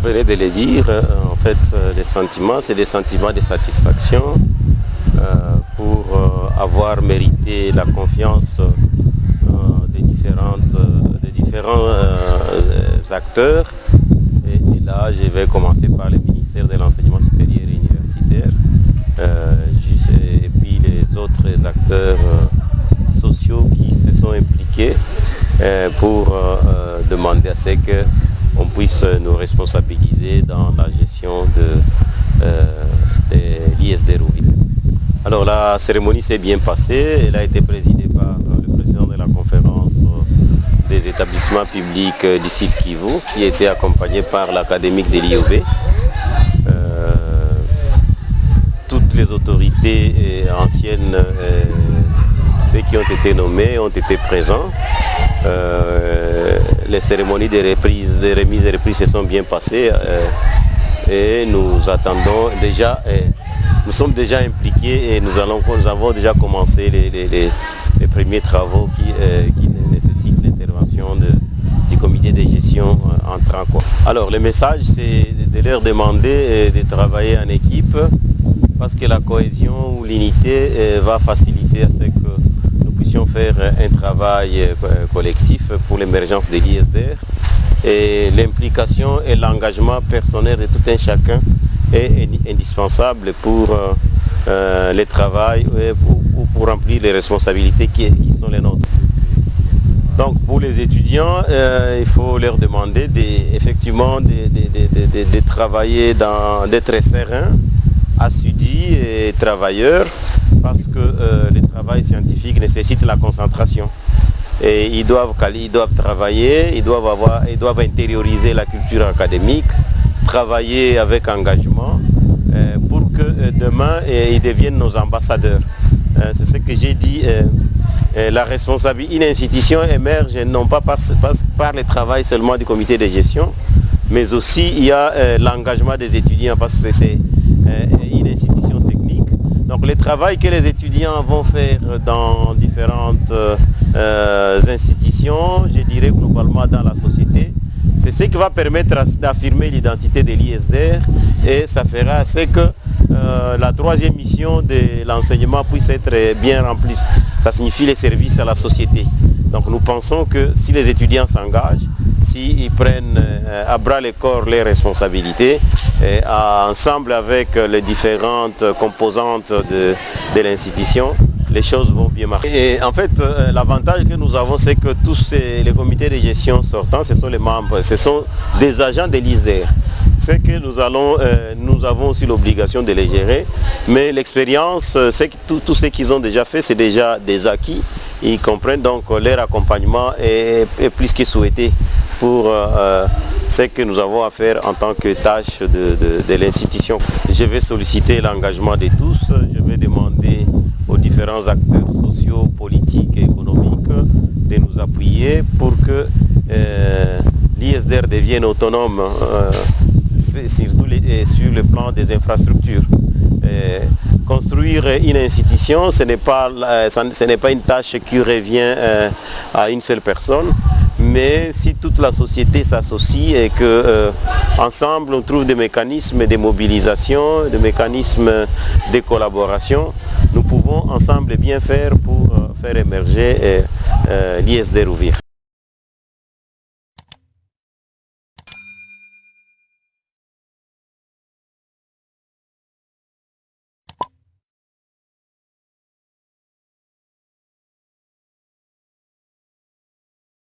venez de le dire, en fait, les sentiments, c'est des sentiments de satisfaction pour avoir mérité la confiance des différents acteurs. Et là, je vais commencer par le ministère de l'Enseignement supérieur et universitaire, et puis les autres acteurs sociaux qui se sont impliqués pour demander à ce qu'on puisse nous responsabiliser dans la gestion de l'ISD Rouville. Alors la cérémonie s'est bien passée, elle a été présidée par le président de la conférence des établissements publics du site Kivu, qui était accompagné par l'académique de l'IOB. Toutes les autorités anciennes, ceux qui ont été nommés, ont été présents. Les cérémonies de remise et reprise se sont bien passées et nous attendons déjà, nous sommes déjà impliqués et nous avons déjà commencé les premiers travaux qui nécessitent l'intervention du comité de gestion entrant. Alors le message, c'est de leur demander de travailler en équipe parce que la cohésion ou l'unité va faciliter à ce que nous puissions faire un travail collectif pour l'émergence de l'ISDR. Et l'implication et l'engagement personnel de tout un chacun est indispensable pour le travail ou pour remplir les responsabilités qui sont les nôtres. Donc pour les étudiants, il faut leur demander effectivement de travailler, d'être serein, assidu et travailleur, parce que le travail scientifique nécessite la concentration. Et ils doivent travailler, ils doivent intérioriser la culture académique, travailler avec engagement pour que demain ils deviennent nos ambassadeurs. C'est ce que j'ai dit, la responsabilité, une institution émerge non pas par le travail seulement du comité de gestion, mais aussi il y a l'engagement des étudiants parce que c'est une institution technique. Donc le travail que les étudiants vont faire dans différentes institutions, je dirais globalement dans la société, c'est ce qui va permettre d'affirmer l'identité de l'ISDR et ça fera ce que la troisième mission de l'enseignement puisse être bien remplie. Ça signifie les services à la société. Donc nous pensons que si les étudiants s'engagent, s'ils prennent à bras le corps les responsabilités, ensemble avec les différentes composantes de l'institution, les choses vont bien marcher. Et en fait, l'avantage que nous avons, c'est que tous les comités de gestion sortants, ce sont les membres, ce sont des agents de l'ISDR. C'est que nous avons aussi l'obligation de les gérer, mais l'expérience, c'est que tout ce qu'ils ont déjà fait, c'est déjà des acquis. Ils comprennent donc leur accompagnement est plus que souhaité pour ce que nous avons à faire en tant que tâche de l'institution. Je vais solliciter l'engagement de tous, je vais demander aux différents acteurs sociaux, politiques et économiques de nous appuyer pour que l'ISDR devienne autonome, surtout sur le plan des infrastructures. Construire une institution, ce n'est pas une tâche qui revient à une seule personne, mais si toute la société s'associe et qu'ensemble on trouve des mécanismes de mobilisation, des mécanismes de collaboration, nous pouvons ensemble bien faire pour faire émerger l'ISD Rouville.